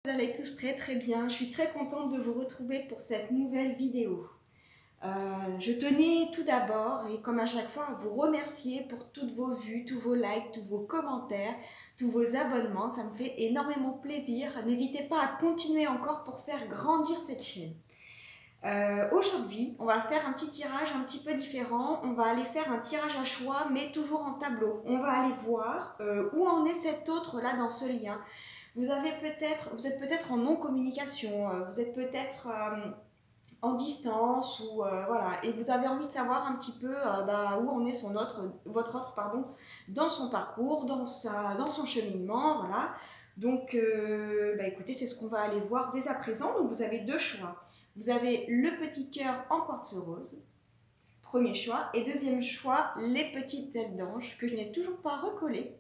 Vous allez tous très bien, je suis très contente de vous retrouver pour cette nouvelle vidéo. Je tenais tout d'abord, et comme à chaque fois, à vous remercier pour toutes vos vues, tous vos likes, tous vos commentaires, tous vos abonnements, ça me fait énormément plaisir. N'hésitez pas à continuer encore pour faire grandir cette chaîne. Aujourd'hui, on va faire un petit tirage un petit peu différent. On va aller faire un tirage à choix, mais toujours en tableau. On va aller voir où en est cet autre là dans ce lien. Vous êtes peut-être en non-communication, vous êtes peut-être en distance ou voilà, et vous avez envie de savoir un petit peu où en est votre autre dans son parcours, dans son cheminement, voilà. Donc, écoutez, c'est ce qu'on va aller voir dès à présent. Donc, vous avez deux choix. Vous avez le petit cœur en quartz rose, premier choix, et deuxième choix, les petites ailes d'ange que je n'ai toujours pas recollées.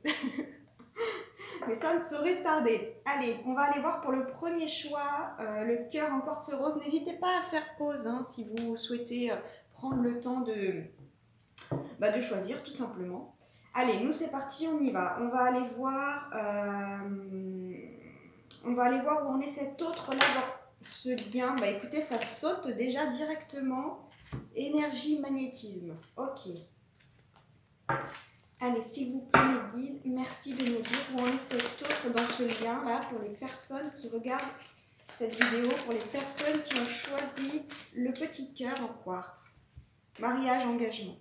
Mais ça ne saurait tarder. Allez, on va aller voir pour le premier choix, le cœur en quartz rose. N'hésitez pas à faire pause si vous souhaitez prendre le temps de choisir, tout simplement. Allez, nous c'est parti, on y va. On va aller voir où en est cet autre là dans ce lien. Bah écoutez, ça saute déjà directement. Énergie, magnétisme. Ok. Allez, s'il vous plaît, mes guides, merci de me dire où en est cet autre dans ce lien-là pour les personnes qui regardent cette vidéo, pour les personnes qui ont choisi le petit cœur en quartz. Mariage, engagement.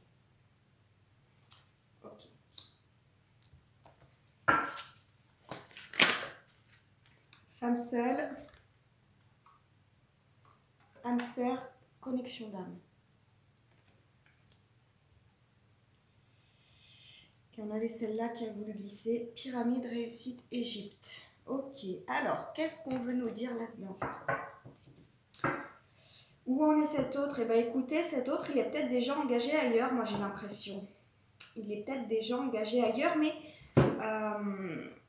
Ok. Femme seule. Âme sœur, connexion d'âme. Et on avait celle-là qui a voulu glisser. Pyramide, réussite, Égypte. Ok, alors, qu'est-ce qu'on veut nous dire là-dedans? Où en est cet autre? Eh bien écoutez, cet autre, il est peut-être déjà engagé ailleurs, moi j'ai l'impression. Il est peut-être déjà engagé ailleurs, mais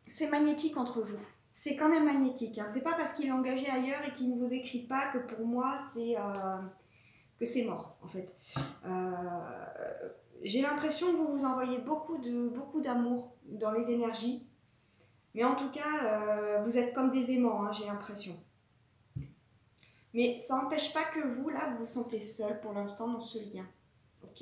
c'est magnétique entre vous. C'est quand même magnétique. Hein. C'est pas parce qu'il est engagé ailleurs et qu'il ne vous écrit pas que pour moi que c'est mort, en fait. J'ai l'impression que vous vous envoyez beaucoup d'amour dans les énergies. Mais en tout cas, vous êtes comme des aimants, hein, j'ai l'impression. Mais ça n'empêche pas que vous, là, vous vous sentez seul pour l'instant dans ce lien. Ok?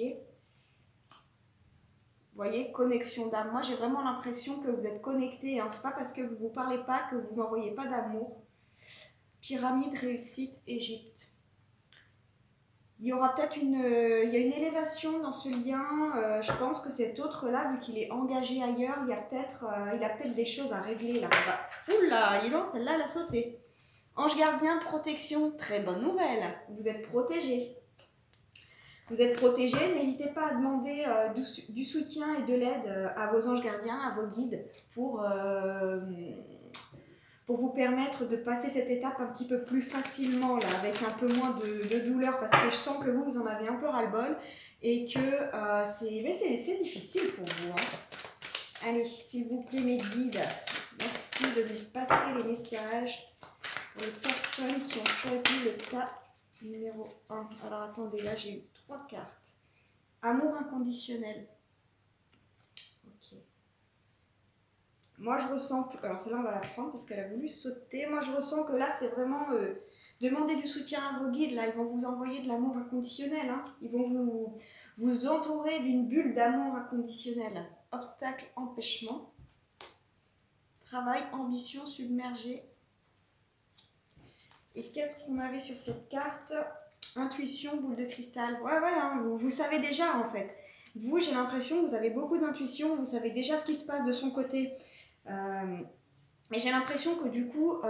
Vous voyez, connexion d'âme. Moi, j'ai vraiment l'impression que vous êtes connectés. Hein. C'est pas parce que vous ne vous parlez pas que vous n'envoyez pas d'amour. Pyramide, réussite, Égypte. Il y aura peut-être il y a une élévation dans ce lien. Je pense que cet autre-là, vu qu'il est engagé ailleurs, il a peut-être des choses à régler là. Oula, dis donc, celle-là, elle a sauté. Ange gardien, protection, très bonne nouvelle. Vous êtes protégé. Vous êtes protégé, n'hésitez pas à demander du soutien et de l'aide à vos anges gardiens, à vos guides pour vous permettre de passer cette étape un petit peu plus facilement, là, avec un peu moins de douleur, parce que je sens que vous en avez un peu ras-le-bol et que c'est difficile pour vous. Hein. Allez, s'il vous plaît, mes guides, merci de me passer les messages pour les personnes qui ont choisi le tas numéro 1. Alors attendez, là j'ai eu 3 cartes. Amour inconditionnel. Ok. Moi je ressens, alors celle-là on va la prendre parce qu'elle a voulu sauter. Moi je ressens que là c'est vraiment demander du soutien à vos guides. Là ils vont vous envoyer de l'amour inconditionnel. Hein. Ils vont vous entourer d'une bulle d'amour inconditionnel. Obstacle, empêchement. Travail, ambition, submergé. Et qu'est-ce qu'on avait sur cette carte? Intuition, boule de cristal. Ouais, hein, vous savez déjà en fait. Vous, j'ai l'impression que vous avez beaucoup d'intuition, vous savez déjà ce qui se passe de son côté. Et j'ai l'impression que du coup,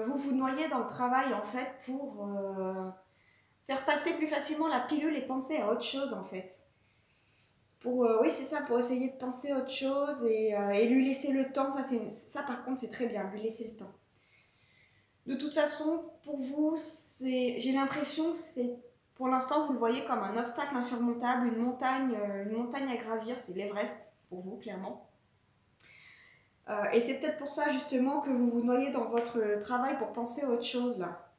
vous vous noyez dans le travail en fait pour faire passer plus facilement la pilule et penser à autre chose en fait. Oui, c'est ça, pour essayer de penser à autre chose et lui laisser le temps. Ça par contre, c'est très bien, lui laisser le temps. De toute façon, pour vous, j'ai l'impression que c'est, pour l'instant, vous le voyez comme un obstacle insurmontable, une montagne à gravir, c'est l'Everest, pour vous, clairement. Et c'est peut-être pour ça, justement, que vous vous noyez dans votre travail pour penser à autre chose, là.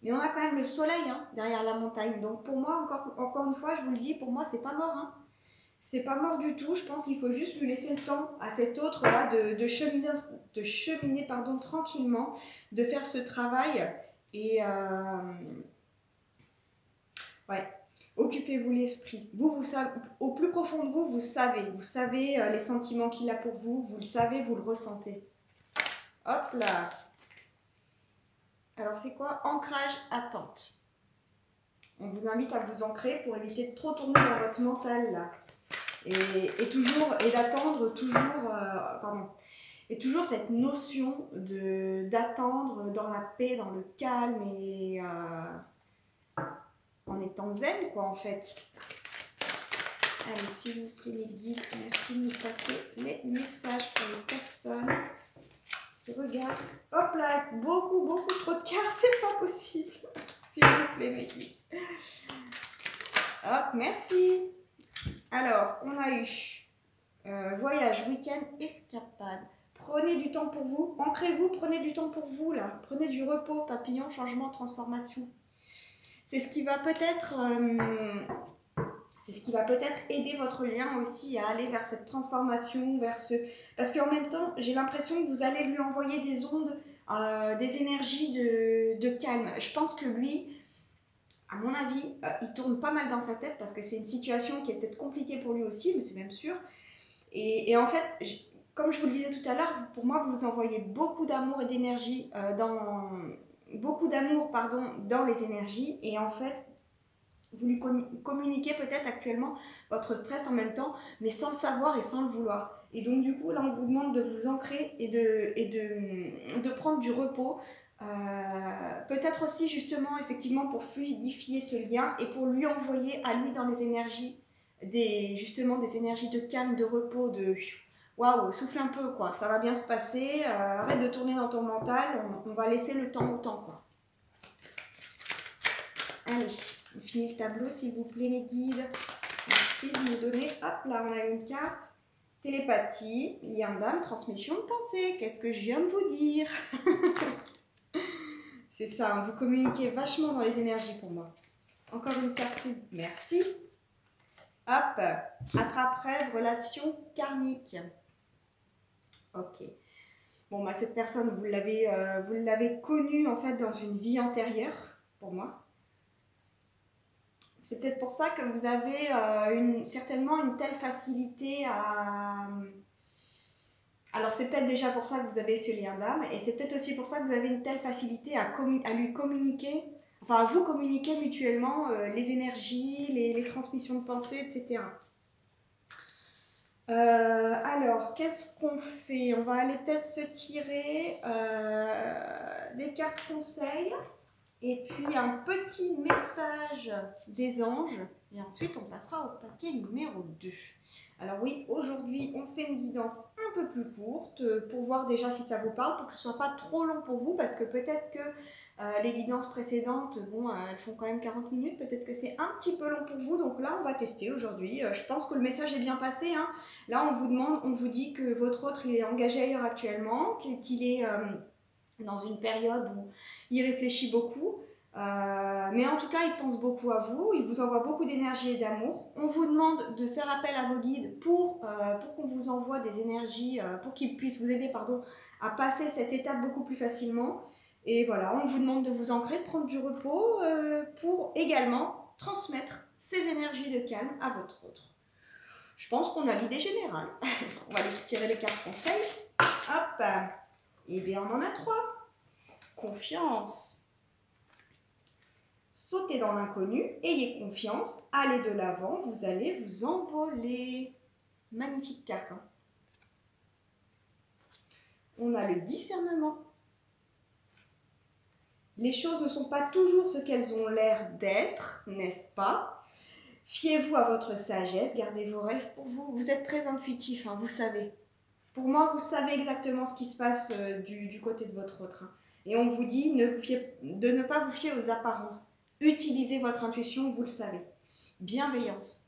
Mais on a quand même le soleil derrière la montagne. Donc pour moi, encore une fois, je vous le dis, pour moi, c'est pas mort. Hein. C'est pas mort du tout, je pense qu'il faut juste lui laisser le temps à cet autre-là de cheminer pardon, tranquillement, de faire ce travail. Et ouais, occupez-vous l'esprit. Vous savez, au plus profond de vous, vous savez les sentiments qu'il a pour vous, vous le savez, vous le ressentez. Hop là. Alors c'est quoi? Ancrage, attente. On vous invite à vous ancrer pour éviter de trop tourner dans votre mental là. Et d'attendre toujours, et toujours cette notion d'attendre dans la paix, dans le calme et en étant zen quoi en fait. Allez, s'il vous plaît les guides, merci de nous passer les messages pour les personnes qui regardent. Hop là, beaucoup trop de cartes, c'est pas possible. S'il vous plaît mes guides. Hop, merci. Alors, on a eu voyage, week-end, escapade. Prenez du temps pour vous, ancrez-vous, prenez du temps pour vous là. Prenez du repos, papillon, changement, transformation. C'est ce qui va peut-être aider votre lien aussi à aller vers cette transformation, parce qu'en même temps, j'ai l'impression que vous allez lui envoyer des ondes, des énergies de calme. Je pense que lui, à mon avis, il tourne pas mal dans sa tête parce que c'est une situation qui est peut-être compliquée pour lui aussi, mais c'est même sûr. Et en fait, comme je vous le disais tout à l'heure, pour moi, vous envoyez beaucoup d'amour et d'énergie dans les énergies. Et en fait, vous lui communiquez peut-être actuellement votre stress en même temps, mais sans le savoir et sans le vouloir. Et donc du coup, là, on vous demande de vous ancrer et de prendre du repos. Peut-être aussi justement effectivement pour fluidifier ce lien et pour lui envoyer à lui dans les énergies justement des énergies de calme, de repos, de waouh, souffle un peu quoi, ça va bien se passer, arrête de tourner dans ton mental, on va laisser le temps au temps quoi. Allez, on finit le tableau s'il vous plaît les guides, merci de nous donner, hop là on a une carte, télépathie, lien d'âme, transmission de pensée, qu'est-ce que je viens de vous dire? C'est ça, vous communiquez vachement dans les énergies pour moi. Encore une carte, merci. Hop, attrape-rêve, relation karmique. Ok. Bon, bah cette personne, vous l'avez connue en fait dans une vie antérieure, pour moi. C'est peut-être pour ça que vous avez certainement une telle facilité à... Alors c'est peut-être déjà pour ça que vous avez ce lien d'âme, et c'est peut-être aussi pour ça que vous avez une telle facilité à lui communiquer, enfin à vous communiquer mutuellement les énergies, les transmissions de pensée, etc. Alors, qu'est-ce qu'on fait? On va aller peut-être se tirer des cartes conseils, et puis un petit message des anges, et ensuite on passera au paquet numéro 2. Alors oui, aujourd'hui, on fait une guidance un peu plus courte pour voir déjà si ça vous parle, pour que ce ne soit pas trop long pour vous, parce que peut-être que les guidances précédentes, bon, elles font quand même 40 minutes, peut-être que c'est un petit peu long pour vous, donc là, on va tester aujourd'hui. Je pense que le message est bien passé, hein. Là, on vous dit que votre autre, il est engagé ailleurs actuellement, qu'il est dans une période où il réfléchit beaucoup. Mais en tout cas, il pense beaucoup à vous, il vous envoie beaucoup d'énergie et d'amour. On vous demande de faire appel à vos guides pour qu'on vous envoie des énergies, pour qu'ils puissent vous aider à passer cette étape beaucoup plus facilement. Et voilà, on vous demande de vous ancrer, de prendre du repos pour également transmettre ces énergies de calme à votre autre. Je pense qu'on a l'idée générale. On va aller tirer les cartes conseils. Hop, et bien on en a 3. Confiance. Sautez dans l'inconnu, ayez confiance, allez de l'avant, vous allez vous envoler. Magnifique carte. Hein. On a le discernement. Les choses ne sont pas toujours ce qu'elles ont l'air d'être, n'est-ce pas? Fiez-vous à votre sagesse, gardez vos rêves pour vous. Vous êtes très intuitif, hein, vous savez. Pour moi, vous savez exactement ce qui se passe du côté de votre autre. Hein. Et on vous dit de ne pas vous fier aux apparences. Utilisez votre intuition, vous le savez. Bienveillance.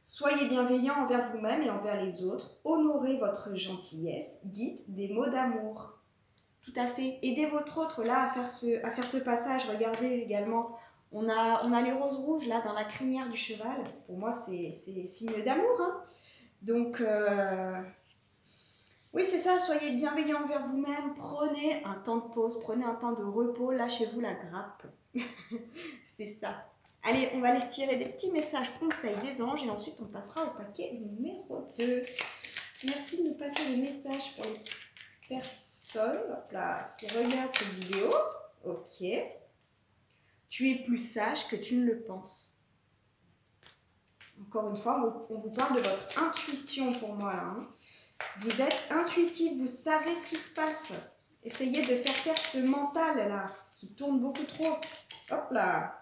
Soyez bienveillant envers vous-même et envers les autres. Honorez votre gentillesse. Dites des mots d'amour. Tout à fait. Aidez votre autre là à faire ce passage. Regardez également On a les roses rouges là dans la crinière du cheval. Pour moi, c'est signe d'amour. Hein. Donc, oui, c'est ça. Soyez bienveillants envers vous-même. Prenez un temps de pause, prenez un temps de repos. Lâchez-vous la grappe. C'est ça. Allez, on va aller se tirer des petits messages conseils des anges et ensuite on passera au paquet numéro 2. Merci de nous passer les messages pour les personnes hop là, qui regardent cette vidéo. Ok. Tu es plus sage que tu ne le penses. Encore une fois, on vous parle de votre intuition pour moi là. Hein. Vous êtes intuitif, vous savez ce qui se passe. Essayez de faire taire ce mental là, qui tourne beaucoup trop. Hop là.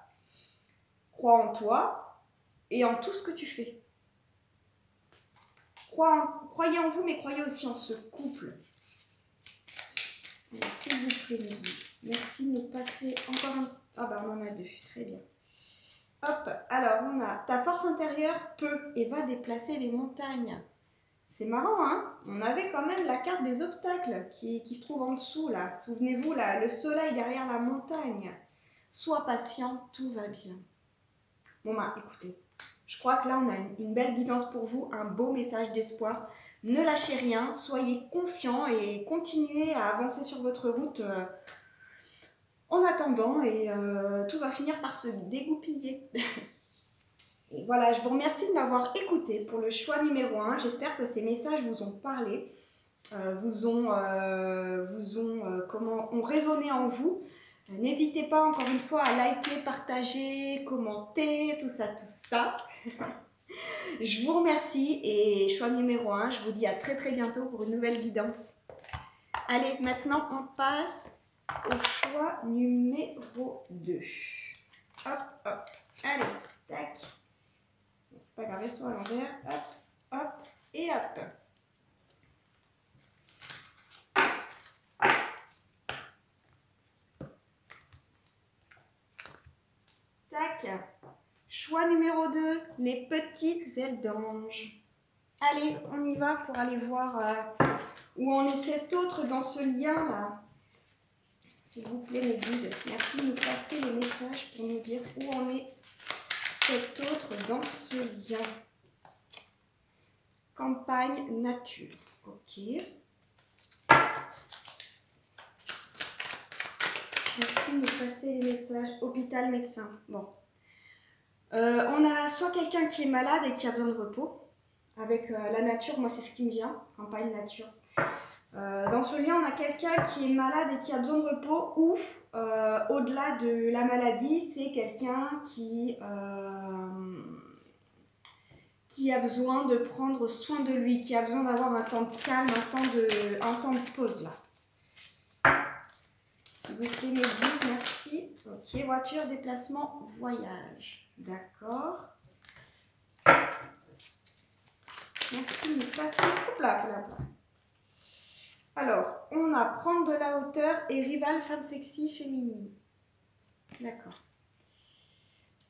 Crois en toi et en tout ce que tu fais. Croyez en vous, mais croyez aussi en ce couple. S'il vous plaît, Lydie. Merci de nous passer encore un... Ah bah on en a 2, très bien. Hop, alors on a ta force intérieure peut et va déplacer des montagnes. C'est marrant, hein? On avait quand même la carte des obstacles qui se trouve en dessous, là. Souvenez-vous, là, le soleil derrière la montagne. Sois patient, tout va bien. Bon bah écoutez, je crois que là on a une belle guidance pour vous, un beau message d'espoir. Ne lâchez rien, soyez confiants et continuez à avancer sur votre route en attendant et tout va finir par se dégoupiller. Et voilà, je vous remercie de m'avoir écouté pour le choix numéro 1. J'espère que ces messages vous ont parlé, ont résonné en vous. N'hésitez pas encore une fois à liker, partager, commenter, tout ça. Je vous remercie et choix numéro 1, je vous dis à très bientôt pour une nouvelle guidance. Allez, maintenant on passe au choix numéro 2. Hop, hop, allez, tac. C'est pas grave, elles sont à l'envers. Hop, hop et hop. Tac. Choix numéro 2, les petites ailes d'ange. Allez, on y va pour aller voir où en est cet autre dans ce lien-là. S'il vous plaît, mes guides, merci de nous passer les messages pour nous dire où en est cet autre dans ce lien. Campagne nature. Ok. Merci de nous passer les messages. Hôpital, médecin. Bon. On a soit quelqu'un qui est malade et qui a besoin de repos. Avec la nature, moi c'est ce qui me vient. Campagne nature. Dans ce lien, on a quelqu'un qui est malade et qui a besoin de repos ou au-delà de la maladie, c'est quelqu'un qui a besoin de prendre soin de lui, qui a besoin d'avoir un temps de calme, un temps de pause là. S'il vous plaît, mes guides, merci. Ok, voiture, déplacement, voyage. D'accord. Merci de nous passer. Hop là, hop là. Alors, on a prendre de la hauteur et rival femme sexy féminine. D'accord.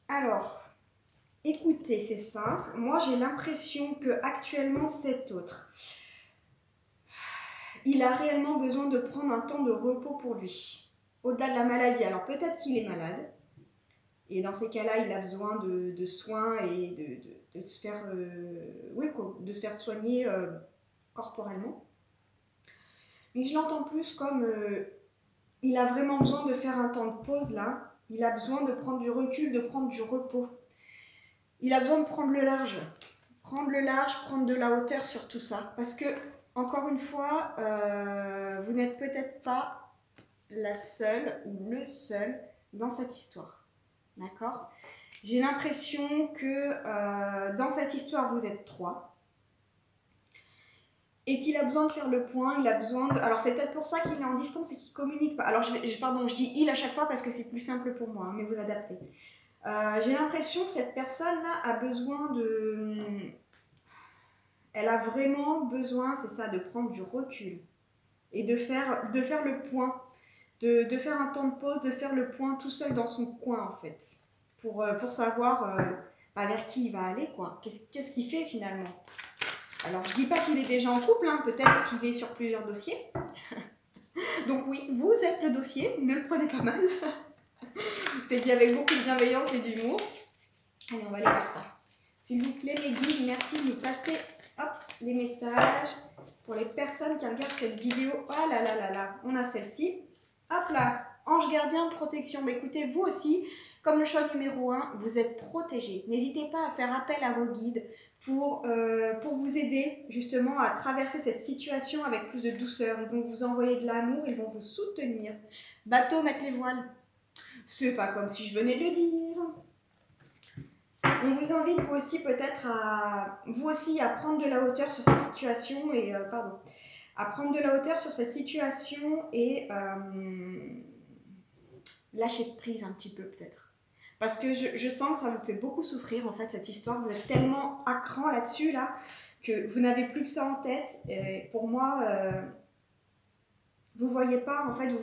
Alors, écoutez, c'est simple. Moi, j'ai l'impression que actuellement cet autre, il a réellement besoin de prendre un temps de repos pour lui. Au-delà de la maladie. Alors, peut-être qu'il est malade. Et dans ces cas-là, il a besoin de soins et de se faire, de se faire soigner corporellement. Mais je l'entends plus comme il a vraiment besoin de faire un temps de pause là. Il a besoin de prendre du recul, de prendre du repos. Il a besoin de prendre le large. Prendre le large, prendre de la hauteur sur tout ça. Parce que, encore une fois, vous n'êtes peut-être pas la seule ou le seul dans cette histoire. D'accord ? J'ai l'impression que dans cette histoire, vous êtes 3. Et qu'il a besoin de faire le point, il a besoin de... Alors c'est peut-être pour ça qu'il est en distance et qu'il ne communique pas. Alors je dis il à chaque fois parce que c'est plus simple pour moi, hein, mais vous adaptez. J'ai l'impression que cette personne-là a besoin de... Elle a vraiment besoin, c'est ça, de prendre du recul. Et de faire le point. De faire un temps de pause, de faire le point tout seul dans son coin en fait. Pour savoir vers qui il va aller, quoi. Qu'est-ce qu'il fait finalement ? Alors, je ne dis pas qu'il est déjà en couple, hein, peut-être qu'il est sur plusieurs dossiers. Donc oui, vous êtes le dossier, ne le prenez pas mal. C'est dit avec beaucoup de bienveillance et d'humour. Allez, on va aller voir ça. S'il vous plaît, les guides, merci de nous passer les messages pour les personnes qui regardent cette vidéo. Oh là là là là, on a celle-ci. Hop là, ange gardien, protection. Mais écoutez, vous aussi, comme le choix numéro 1, vous êtes protégés. N'hésitez pas à faire appel à vos guides pour vous aider justement à traverser cette situation avec plus de douceur. Ils vont vous envoyer de l'amour, ils vont vous soutenir. Bateau, mettre les voiles. C'est pas comme si je venais de le dire. On vous invite vous aussi peut-être à prendre de la hauteur sur cette situation et lâcher prise un petit peu peut-être. Parce que je sens que ça vous fait beaucoup souffrir en fait cette histoire. Vous êtes tellement à cran là-dessus là que vous n'avez plus que ça en tête. Et pour moi, vous voyez pas en fait, vous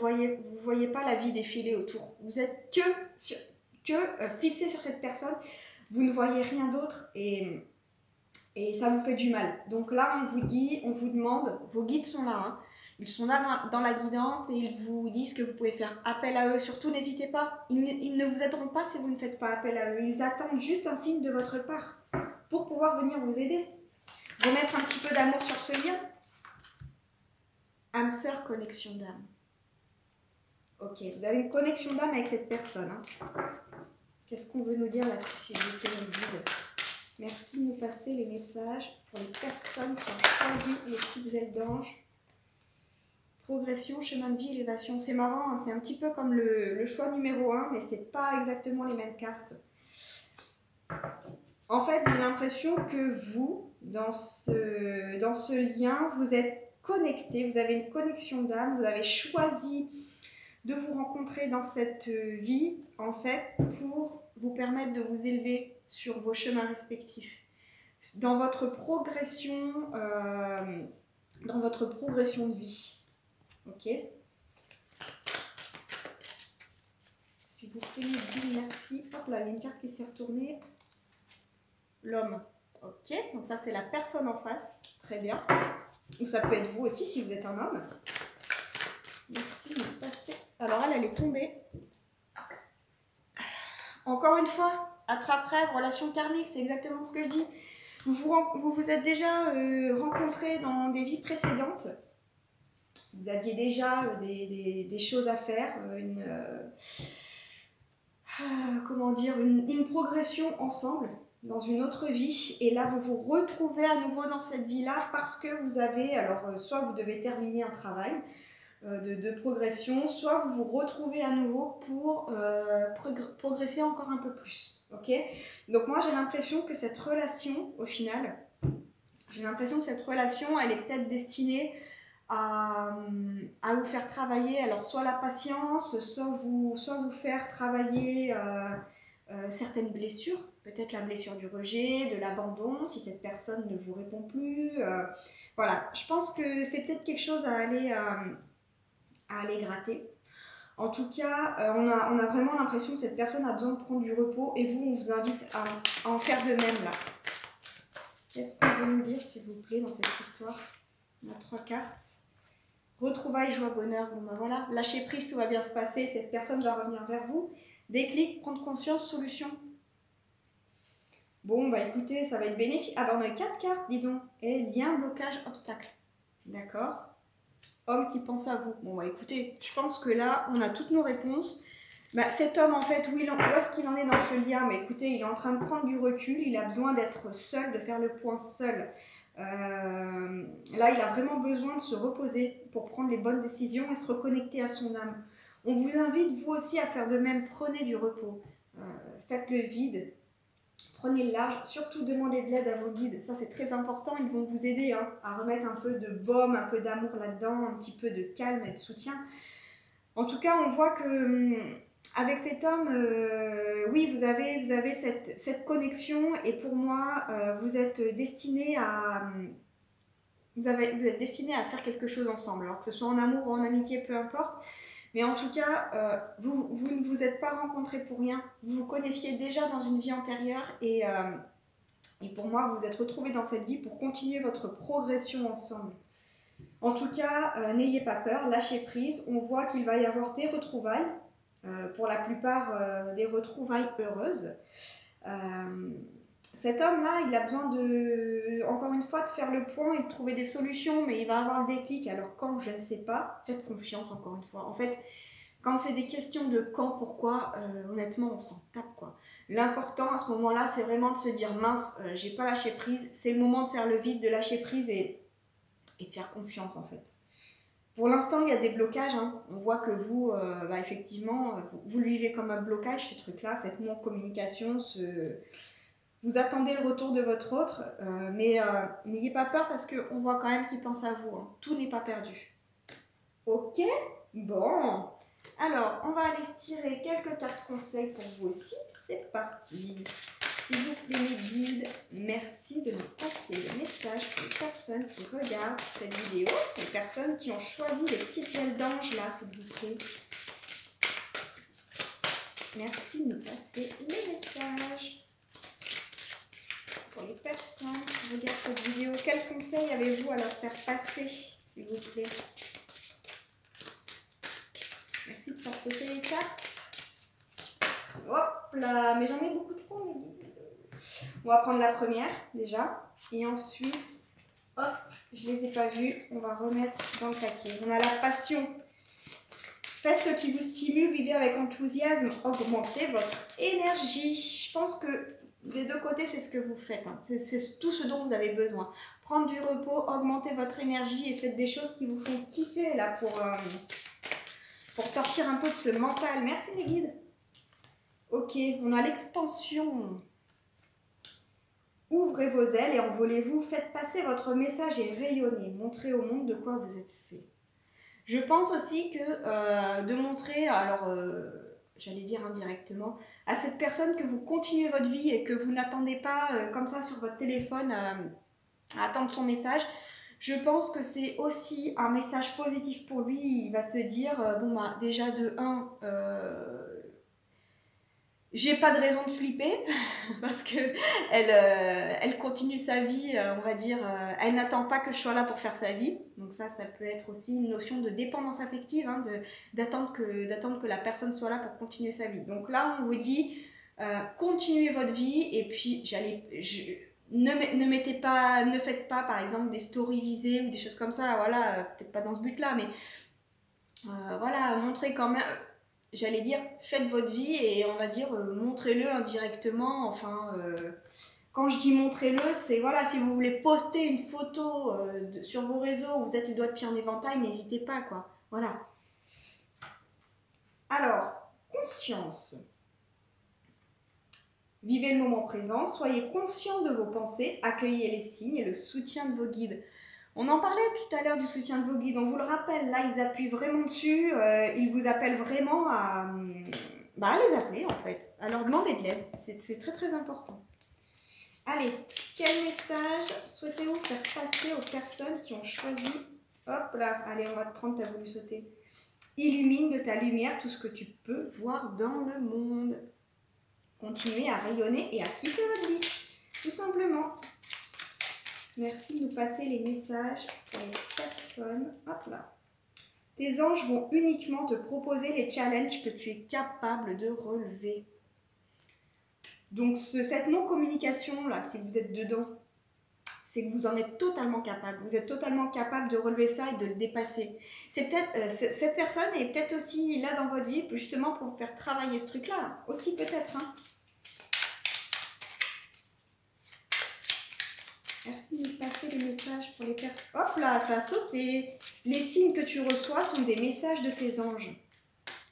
voyez pas la vie défiler autour. Vous êtes fixé sur cette personne. Vous ne voyez rien d'autre et ça vous fait du mal. Donc là, on vous demande, vos guides sont là, hein. Ils sont là dans la guidance et ils vous disent que vous pouvez faire appel à eux. Surtout, n'hésitez pas, ils ne vous aideront pas si vous ne faites pas appel à eux. Ils attendent juste un signe de votre part pour pouvoir venir vous aider. Remettre un petit peu d'amour sur ce lien. Âme sœur, connexion d'âme. Ok, vous avez une connexion d'âme avec cette personne, hein. Qu'est-ce qu'on veut nous dire là-dessus, s'il vous plaît, les guides? Merci de nous passer les messages pour les personnes qui ont choisi les petites ailes d'ange. Progression, chemin de vie, élévation. C'est marrant, hein, c'est un petit peu comme le choix numéro 1, mais c'est pas exactement les mêmes cartes. En fait, j'ai l'impression que vous, dans ce lien, vous êtes connectés, vous avez une connexion d'âme, vous avez choisi de vous rencontrer dans cette vie, en fait, pour vous permettre de vous élever sur vos chemins respectifs. Dans votre progression de vie. Ok? S'il vous plaît, merci. Hop là, il y a une carte qui s'est retournée. L'homme. Ok, donc ça c'est la personne en face. Très bien. Ou ça peut être vous aussi si vous êtes un homme. Merci de passer. Alors elle est tombée. Encore une fois, attrape-rêve, relation karmique, c'est exactement ce que je dis. Vous vous êtes déjà rencontrés dans des vies précédentes. Vous aviez déjà des choses à faire, une progression ensemble dans une autre vie. Et là, vous vous retrouvez à nouveau dans cette vie-là parce que vous avez, soit vous devez terminer un travail de progression, soit vous vous retrouvez à nouveau pour progresser encore un peu plus. Ok? Donc moi, j'ai l'impression que cette relation, au final, elle est peut-être destinée à vous faire travailler, alors soit la patience, soit vous faire travailler certaines blessures, peut-être la blessure du rejet, de l'abandon, si cette personne ne vous répond plus. Voilà, je pense que c'est peut-être quelque chose à aller gratter. En tout cas, on a vraiment l'impression que cette personne a besoin de prendre du repos et vous, on vous invite à en faire de même là. Qu'est-ce qu'on veut nous dire, s'il vous plaît, dans cette histoire? On a 3 cartes. Retrouvailles, joie, bonheur. Bon ben voilà, lâchez prise, tout va bien se passer. Cette personne va revenir vers vous. Déclic, prendre conscience, solution. Bon, bah écoutez, ça va être bénéfique. Ah bah on a 4 cartes, dis donc. Et lien, blocage, obstacle. D'accord? Homme qui pense à vous. Bon bah écoutez, je pense que là, on a toutes nos réponses. Bah, cet homme, en fait, où est-ce qu'il en est dans ce lien? Mais écoutez, il est en train de prendre du recul, il a besoin d'être seul, de faire le point seul. Là, il a vraiment besoin de se reposer pour prendre les bonnes décisions et se reconnecter à son âme. On vous invite, vous aussi, à faire de même. Prenez du repos. Faites le vide. Prenez le large. Surtout, demandez de l'aide à vos guides. Ça, c'est très important. Ils vont vous aider à remettre un peu de baume, un peu d'amour là-dedans, un petit peu de calme et de soutien. En tout cas, on voit que avec cet homme, oui, vous avez cette connexion. Et pour moi, vous êtes destinés à... Vous êtes destinés à faire quelque chose ensemble, alors que ce soit en amour ou en amitié, peu importe. Mais en tout cas, vous ne vous êtes pas rencontrés pour rien. Vous vous connaissiez déjà dans une vie antérieure et pour moi, vous vous êtes retrouvés dans cette vie pour continuer votre progression ensemble. En tout cas, n'ayez pas peur, lâchez prise. On voit qu'il va y avoir des retrouvailles. pour la plupart des retrouvailles heureuses. Cet homme-là, il a besoin encore une fois, de faire le point et de trouver des solutions, mais il va avoir le déclic. Alors quand, je ne sais pas, faites confiance encore une fois. En fait, quand c'est des questions de quand, pourquoi, honnêtement, on s'en tape, quoi. L'important à ce moment-là, c'est vraiment de se dire, mince, j'ai pas lâché prise. C'est le moment de faire le vide, de lâcher prise et de faire confiance, en fait. Pour l'instant, il y a des blocages. Hein. On voit que vous, effectivement, vous le vivez comme un blocage, ce truc-là, cette non-communication, vous attendez le retour de votre autre, mais n'ayez pas peur parce qu'on voit quand même qu'il pense à vous. Hein. Tout n'est pas perdu. Ok, bon. Alors, on va aller se tirer quelques cartes conseils pour vous aussi. C'est parti. S'il vous plaît, mes guides, merci de nous passer le message pour les personnes qui regardent cette vidéo, les personnes qui ont choisi les petites ailes d'ange là, s'il vous plaît. Merci de nous passer les messages. Pour les personnes qui regardent cette vidéo, quel conseil avez-vous à leur faire passer, s'il vous plaît? Merci de faire sauter les cartes. Hop là, mais j'en ai beaucoup trop, mes guides. On va prendre la première, déjà. Et ensuite, hop, je les ai pas vues. On va remettre dans le paquet. On a la passion. Faites ce qui vous stimule, vivez avec enthousiasme, augmentez votre énergie. Je pense que des deux côtés, c'est ce que vous faites. Hein. C'est tout ce dont vous avez besoin. Prendre du repos, augmenter votre énergie et faites des choses qui vous font kiffer là pour sortir un peu de ce mental. Merci les guides. Ok, on a l'expansion. Ouvrez vos ailes et envolez-vous. Faites passer votre message et rayonnez. Montrez au monde de quoi vous êtes fait. Je pense aussi que de montrer, alors j'allais dire indirectement, à cette personne que vous continuez votre vie et que vous n'attendez pas comme ça sur votre téléphone à attendre son message, je pense que c'est aussi un message positif pour lui. Il va se dire, déjà de 1, j'ai pas de raison de flipper parce que elle continue sa vie, on va dire, elle n'attend pas que je sois là pour faire sa vie. Donc ça peut être aussi une notion de dépendance affective, hein, d'attendre que la personne soit là pour continuer sa vie. Donc là, on vous dit, continuez votre vie et puis ne faites pas par exemple des stories visées ou des choses comme ça, voilà, peut-être pas dans ce but-là, mais voilà, montrez quand même... J'allais dire, faites votre vie et on va dire, montrez-le indirectement. Enfin, quand je dis montrez-le, c'est voilà, si vous voulez poster une photo sur vos réseaux où vous êtes les doigts de pied en éventail, n'hésitez pas, quoi. Voilà. Alors, conscience. Vivez le moment présent, soyez conscient de vos pensées, accueillez les signes et le soutien de vos guides. On en parlait tout à l'heure du soutien de vos guides, on vous le rappelle, là ils appuient vraiment dessus, ils vous appellent vraiment à les appeler en fait, à leur demander de l'aide, c'est très très important. Allez, quel message souhaitez-vous faire passer aux personnes qui ont choisi, hop là, allez on va te prendre, t'as voulu sauter. Illumine de ta lumière tout ce que tu peux voir dans le monde. Continuez à rayonner et à kiffer votre vie, tout simplement. Merci de nous passer les messages pour les personnes. Hop là. Tes anges vont uniquement te proposer les challenges que tu es capable de relever. Donc cette non-communication là, si vous êtes dedans, c'est que vous en êtes totalement capable. Vous êtes totalement capable de relever ça et de le dépasser. C'est peut-être cette personne est peut-être aussi là dans votre vie justement pour vous faire travailler ce truc-là. Aussi peut-être. Hein. Merci de passer les messages pour les personnes. Hop là, ça a sauté. Les signes que tu reçois sont des messages de tes anges.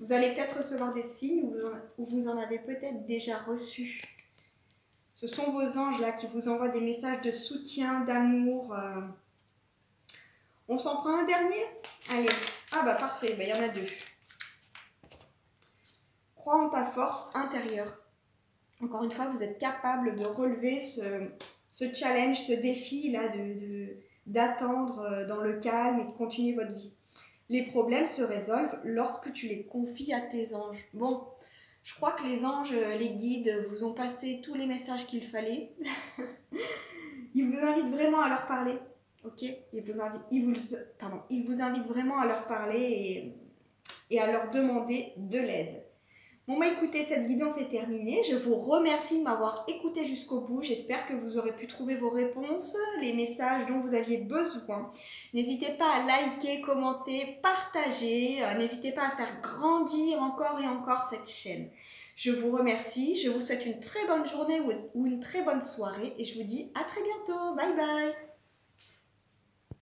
Vous allez peut-être recevoir des signes ou vous en avez peut-être déjà reçu. Ce sont vos anges là qui vous envoient des messages de soutien, d'amour. On s'en prend un dernier? Allez. Ah bah parfait, il y en a 2. Crois en ta force intérieure. Encore une fois, vous êtes capable de relever ce challenge, ce défi là d'attendre dans le calme et de continuer votre vie. Les problèmes se résolvent lorsque tu les confies à tes anges. Bon, je crois que les anges, les guides vous ont passé tous les messages qu'il fallait. Ils vous invitent vraiment à leur parler. Ok, ils vous invitent vraiment à leur parler et à leur demander de l'aide. Bon bah écoutez, cette guidance est terminée. Je vous remercie de m'avoir écouté jusqu'au bout. J'espère que vous aurez pu trouver vos réponses, les messages dont vous aviez besoin. N'hésitez pas à liker, commenter, partager. N'hésitez pas à faire grandir encore et encore cette chaîne. Je vous remercie. Je vous souhaite une très bonne journée ou une très bonne soirée et je vous dis à très bientôt. Bye bye.